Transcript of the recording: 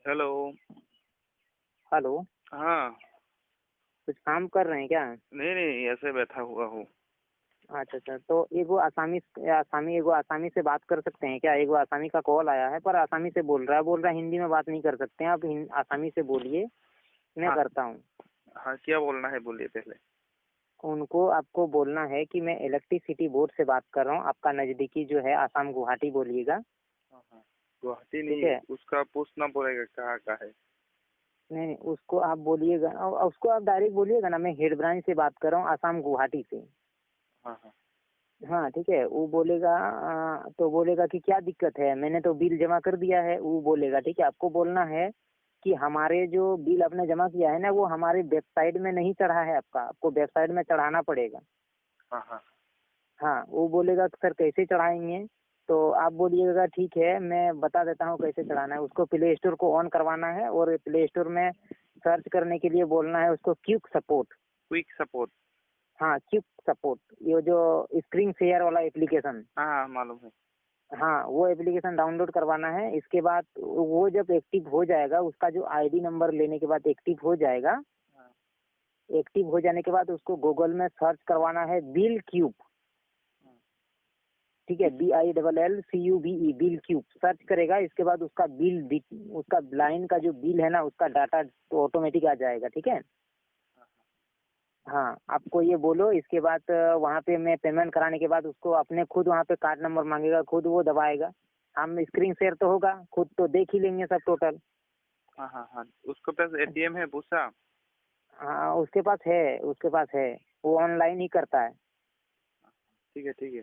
Hello. Hello. हाँ। कुछ काम कर रहे हैं क्या? नहीं नहीं, ऐसे बैठा हुआ हूँ। अच्छा अच्छा, तो एगो आसामी से बात कर सकते हैं क्या? एगो आसामी का कॉल आया है, पर आसामी से बोल रहा है हिंदी में बात नहीं कर सकते हैं आप। आसामी से बोलिए, मैं हाँ करता हूँ। हाँ, क्या बोलना है बोलिए पहले। उनको आपको बोलना है कि मैं इलेक्ट्रिसिटी बोर्ड से बात कर रहा हूँ। आपका नज़दीकी जो है आसाम गुवाहाटी बोलिएगा। हाँ हाँ, गुवाहाटी ठीक नहीं, है। उसका पूछना पड़ेगा कहाँ का है। नहीं नहीं, उसको आप बोलिएगा, उसको आप डायरेक्ट बोलिएगा ना, मैं हेड ब्रांच से बात कर रहा हूँ आसाम गुवाहाटी से। हाँ हाँ हाँ ठीक है, वो बोलेगा तो बोलेगा कि क्या दिक्कत है, मैंने तो बिल जमा कर दिया है, वो बोलेगा। ठीक है, आपको बोलना है कि हमारे जो बिल आपने जमा किया है ना, वो हमारे वेबसाइट में नहीं चढ़ा है आपका, आपको वेबसाइट में चढ़ाना पड़ेगा। हाँ हाँ हाँ, वो बोलेगा कि सर कैसे चढ़ाएंगे, तो आप बोलिएगा ठीक है मैं बता देता हूँ कैसे चढ़ाना है। उसको प्ले स्टोर को ऑन करवाना है और प्ले स्टोर में सर्च करने के लिए बोलना है उसको क्विक सपोर्ट। Quick support. हाँ क्विक सपोर्ट, ये जो स्क्रीन शेयर वाला एप्लीकेशन। हाँ हाँ, मालूम है। हाँ, वो एप्लीकेशन डाउनलोड करवाना है। इसके बाद वो जब एक्टिव हो जाएगा, उसका जो आईडी नंबर लेने के बाद एक्टिव हो जाएगा। हाँ एक्टिव हो जाने के बाद उसको गूगल में सर्च करवाना है बिल क्यूब। हाँ, ठीक है, BILLCUBE, बिल क्यूब सर्च करेगा। इसके बाद उसका उसका लाइन का जो बिल है ना, उसका डाटा तो ऑटोमेटिक आ जाएगा। ठीक है। हाँ, आपको ये बोलो। इसके बाद वहाँ पे मैं पेमेंट कराने के बाद उसको अपने खुद वहाँ पे कार्ड नंबर मांगेगा, खुद वो दबाएगा। हम स्क्रीन शेयर तो होगा, खुद तो देख ही लेंगे सब टोटल। हाँ हाँ हाँ, उसके पास एटीएम है पूछा। हाँ, उसके पास है, वो ऑनलाइन ही करता है। ठीक है ठीक है।